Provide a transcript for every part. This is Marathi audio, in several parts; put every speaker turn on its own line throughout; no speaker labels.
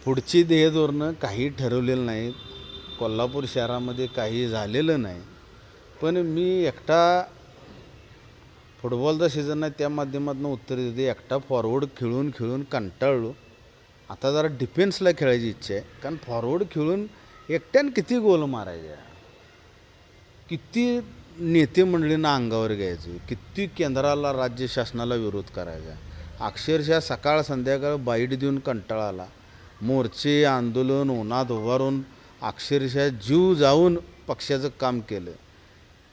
पुढची ध्येयधोरणं काही ठरवलेलं नाहीत. कोल्हापूर शहरामध्ये काही झालेलं नाही. पण मी एकटा फुटबॉलचा सीझन आहे त्या माध्यमातून उत्तर देते. एकटा फॉरवर्ड खेळून खेळून कंटाळलो. आता जरा डिफेन्सला खेळायची इच्छा आहे. कारण फॉरवर्ड खेळून एकट्यानं किती गोल मारायचे, किती नेते मंडळींना अंगावर घ्यायचं, किती केंद्राला राज्य शासनाला विरोध करायचा. अक्षरशः सकाळ संध्याकाळ बाईट देऊन कंटाळा आला. मोर्चे आंदोलन उन्हात उभारून अक्षरशः जीव जाऊन पक्षाचं काम केलं.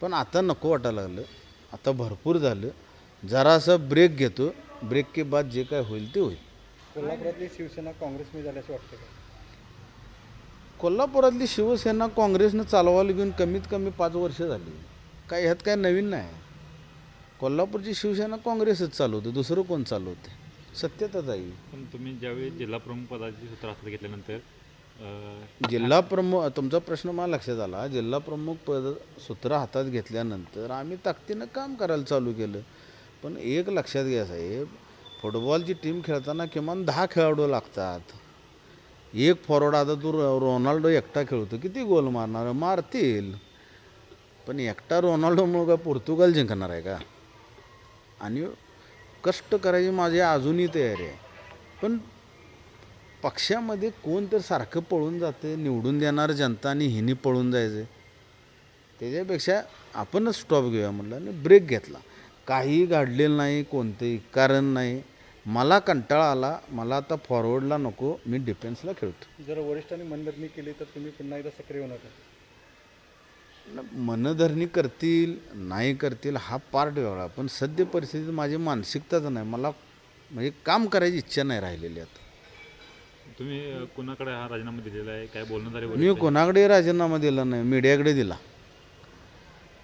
पण आता नको वाटायला लागलं. आता भरपूर झालं. जरासं ब्रेक घेतो. ब्रेक के बाद जे काय होईल ते होईल.
कोल्हापुरातली शिवसेना काँग्रेसमध्ये झाल्याचं वाटतं का?
कोल्हापुरातली शिवसेना काँग्रेसनं चालवायला घेऊन कमीत कमी 5 वर्ष झाली. काय ह्यात काय नवीन नाही. कोल्हापूरची शिवसेना काँग्रेसच चालवतं, दुसरं कोण चालवते? सत्यताच आहे.
पण तुम्ही ज्यावेळी जिल्हा प्रमुख पदाची सूत्र हातात घेतल्यानंतर
जिल्हा प्रमुख, तुमचा प्रश्न मला लक्षात आला. जिल्हा प्रमुख पद सूत्र हातात घेतल्यानंतर आम्ही ताकदीनं काम करायला चालू केलं. पण एक लक्षात घ्या साहेब, फुटबॉलची टीम खेळताना किमान 10 खेळाडू लागतात. एक फॉरवर्ड, आता तू रोनाल्डो एकटा खेळतो, किती गोल मारणार? मारतील. पण एकटा रोनाल्डोमुळं का पोर्तुगाल जिंकणार आहे का? आणि कष्ट करायची माझी अजूनही तयारी आहे. पण पक्षामध्ये कोण तर सारखं पळून जाते, निवडून देणार जनता आणि हिनी पळून जायचं. त्याच्यापेक्षा आपणच स्टॉप घेऊया म्हटलं आणि ब्रेक घेतला. काही घडलेलं नाही, कोणतेही कारण नाही. मला कंटाळा आला. मला आता फॉरवर्डला नको, मी डिफेन्सला खेळतो.
जर वरिष्ठांनी मनधरणी केली तर तुम्ही पुन्हा एकदा सक्रिय होणार का?
मनधरणी करतील नाही करतील हा पार्ट वेगळा. पण सद्य परिस्थितीत माझी मानसिकताच नाही. मला म्हणजे काम करायची इच्छा नाही राहिलेली. आता
तुम्ही कुणाकडे हा राजीनामा दिलेला आहे? काय बोलणं झाले?
मी कोणाकडे राजीनामा दिला नाही, मीडियाकडे दिला.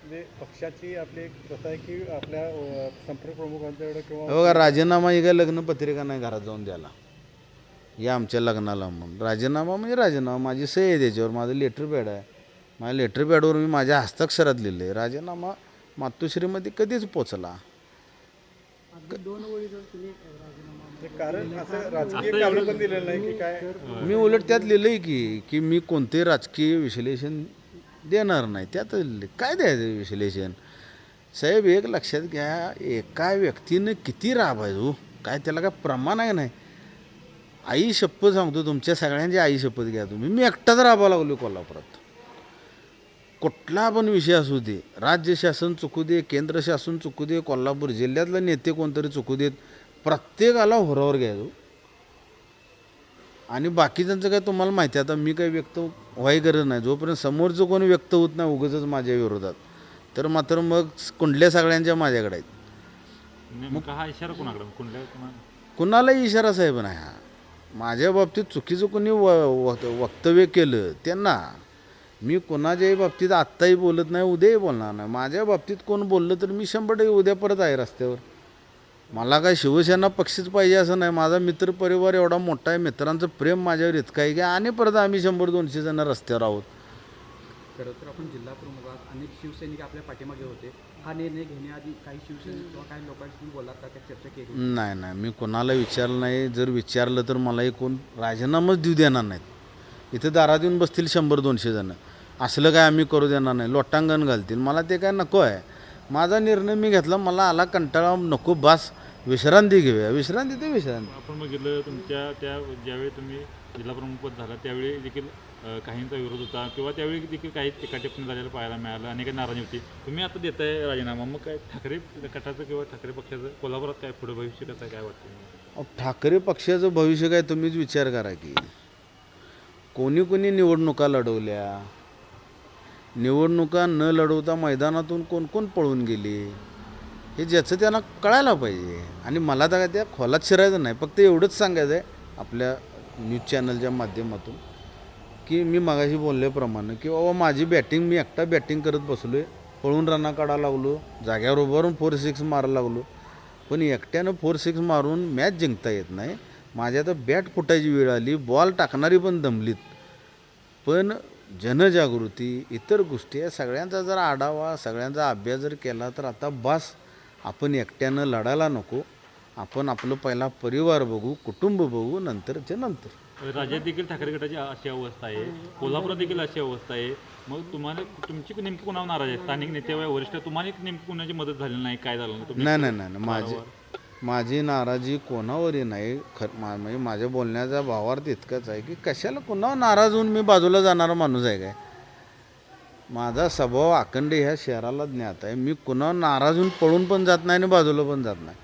म्हणजे पक्षाची आपली एक प्रथा आहे की आपल्या संपर्क प्रमुखांच्याकडे किंवा
बघा, राजीनामा ही काय लग्नपत्रिका नाही घरात जाऊन द्यायला. या आमच्या लग्नाला म्हणून राजीनामा म्हणजे राजीनामा. माझी सही आहे त्याच्यावर, माझं लेटर पॅड आहे. माझ्या लेटर पॅडवर मी माझ्या हस्ताक्षरात लिहिलं आहे. राजीनामा मातोश्रीमध्ये कधीच पोचला.
कारण असं राजकीय कारण पण दिलेलं नाही की काय?
मी उलट त्यात लिहिलं आहे की मी कोणते राजकीय विश्लेषण देणार नाही. त्यात काय द्यायचं विश्लेषण? साहेब एक लक्षात घ्या, एका व्यक्तीनं किती राबायचो, काय त्याला काय प्रमाण आहे? नाही. आई शपथ सांगतो, तुमच्या सगळ्यांची आई शपथ घ्या तुम्ही, मी एकटाच राबायला लागलो कोल्हापुरात. कुठला पण विषय असू दे, राज्य शासन चुकू दे, केंद्र शासन चुकू दे, कोल्हापूर जिल्ह्यातले नेते कोणतरी चुकू देत, प्रत्येकाला होरावर घ्यायचो. आणि बाकीच्यांचं काय तुम्हाला माहिती आहे. आता मी काही व्यक्त व्हायची गरज नाही. जोपर्यंत समोरचं कोणी व्यक्त होत नाही उगाचच माझ्या विरोधात, तर मात्र मग कुंडल्या सगळ्यांच्या माझ्याकडे आहेत.
मग हा इशारा कोणाकडे?
कुणालाही इशारा साहेब नाही हा. माझ्या बाबतीत चुकीचं कोणी वक्तव्य केलं त्यांना मी कोणाच्याही बाबतीत आत्ताही बोलत नाही, उद्याही बोलणार नाही. माझ्या बाबतीत कोण बोललं तर मी 100% उद्या परत आहे रस्त्यावर. मला काय शिवसेना पक्षच पाहिजे असं नाही. माझा मित्रपरिवार एवढा मोठा आहे, मित्रांचं प्रेम माझ्यावर इतकं आहे की आणि परत आम्ही 100-200 जण रस्त्यावर आहोत.
खरं तर आपण जिल्हा प्रमुखात अनेक शिवसैनिक आपल्या पाठीमागे होते. हा निर्णय घेण्याआधी काही शिवसैनिक किंवा काही लोकांशी बोललात का, त्या चर्चा केली?
नाही, मी कोणाला विचारलं नाही. जर विचारलं तर मलाही कोण राजीनामाच देऊ देणार नाहीत. इथं दारात येऊन बसतील 100-200 जण. असलं काय आम्ही करू देणार नाही. लोटांगण घालतील. मला ते काय नको आहे. माझा निर्णय मी घेतला. मला आला कंटाळा, नको बास, विश्रांती घेऊया. विश्रांती ते विश्रांती.
आपण बघितलं तुमच्या त्या ज्यावेळी तुम्ही जिल्हा प्रमुख झाला त्यावेळी देखील काहींचा विरोध होता किंवा त्यावेळी देखील काही टिप्पणी झालेलं पाहायला मिळालं, अनेक नाराजी होती. तुम्ही आता देताय राजीनामा, मग काय ठाकरे गटाचं किंवा ठाकरे पक्षाचं कोल्हापुरात काय पुढे भविष्य कसं आहे, काय वाटतं?
ठाकरे पक्षाचं भविष्य काय तुम्हीच विचार करा की कोणी निवडणुका लढवल्या, निवडणुका न लढवता मैदानातून कोण पळून गेले, हे ज्याचं त्यांना कळायला पाहिजे. आणि मला तर काय त्या खोलात शिरायचं नाही. फक्त एवढंच सांगायचं आहे आपल्या न्यूज चॅनलच्या माध्यमातून की मी मगाशी बोलल्याप्रमाणे की बाबा माझी बॅटिंग, मी एकटा बॅटिंग करत बसलो आहे, पळून रना काढायला लागलो, जाग्यावर उभारून 4-6 मारायला लागलो. पण एकट्यानं 4-6 मारून मॅच जिंकता येत नाही. माझ्या तर बॅट फुटायची वेळ आली, बॉल टाकणारी पण दमलीत. पण जनजागृती, इतर गोष्टी या सगळ्यांचा जर आढावा, सगळ्यांचा अभ्यास जर केला तर आता बस, आपण एकट्यानं लढायला नको. आपण आपलं पहिला परिवार बघू, कुटुंब बघू, नंतरचे नंतर.
राज्यात देखील ठाकरे गटाची अशी अवस्था आहे, कोल्हापुरात देखील अशी अवस्था आहे. मग तुम्हाला तुमची नेमकी कोणावर नाराज आहे? स्थानिक नेते व वरिष्ठ तुम्हाला नेमकी कोणाची मदत झाली नाही, काय झालं नाही? तुम्ही
नाही माझी नाराजी कोणावरही नाही. म्हणजे माझ्या बोलण्याचा भावार्थ इतकाच आहे की कशाला कोणावर नाराज होऊन मी बाजूला जाणारा माणूस आहे काय. माझा स्वभाव अखंड ह्या शहराला ज्ञात आहे. मी कुणावर नाराज होऊन पळून पण जात नाही आणि बाजूला पण जात नाही.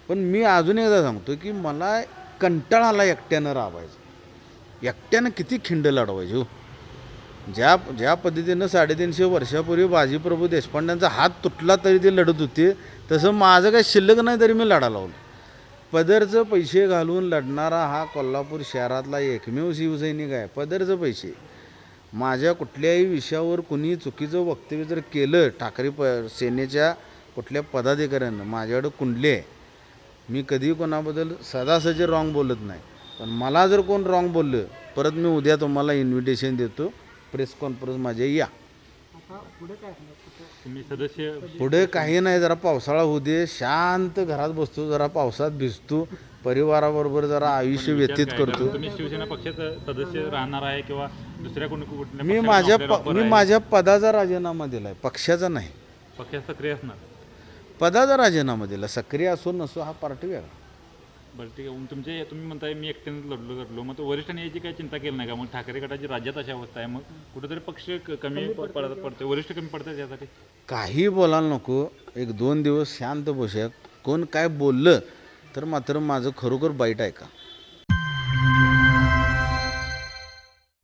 पण मी अजून एकदा सांगतो की मला कंटाळा आला एकट्यानं राबायचं. एकट्यानं किती खिंड लढवायची हो. ज्या पद्धतीनं 350 वर्षापूर्वी बाजीप्रभू देशपांड्यांचा हात तुटला तरी ते लढत होते, तसं माझं काही शिल्लक नाही तरी मी लढा लावलं. पदरचं पैसे घालून लढणारा हा कोल्हापूर शहरातला एकमेव शिवसैनिक आहे. पदरचं पैसे. माझ्या कुठल्याही विषयावर कुणी चुकीचं वक्तव्य जर केलं ठाकरे सेनेच्या कुठल्या पदाधिकाऱ्यांनं, माझ्याकडं कुंडली आहे. मी कधी कोणाबद्दल सदासजी रॉंग बोलत नाही. पण मला जर कोण रॉंग बोललं, परत मी उद्या तुम्हाला इन्व्हिटेशन देतो, प्रेस कॉन्फरन्स माझ्या या.
तुम्ही सदस्य
पुढे काही नाही, जरा पावसाळा होऊ दे, शांत घरात बसतो, जरा पावसात भिजतो, परिवाराबरोबर जरा आयुष्य व्यतीत करतो.
तुम्ही शिवसेना पक्षात सदस्य राहणार आहे किंवा दुसऱ्या कुठल्या
मी
पक्षात
माझ्या पदाचा राजीनामा दिला आहे, पक्षाचा नाही.
पक्षात सक्रिय असणार?
पदाचा राजीनामा दिला. सक्रिय असो नसो हा पार्टी वेगळा.
बरं ठीक आहे. तुम्ही म्हणताय मी एकट्याने लढलो, मग तो वरिष्ठांनी याची काही चिंता केली नाही का? मग ठाकरे गटाची राज्यात अशी अवस्था आहे, मग कुठेतरी पक्ष कमी पडतो, वरिष्ठ कमी पडतात यासाठी?
काही बोलायला नको. 1-2 दिवस शांत बसूया. कोण काय बोललं तर मात्र माझं खरोखर बाईट आहे का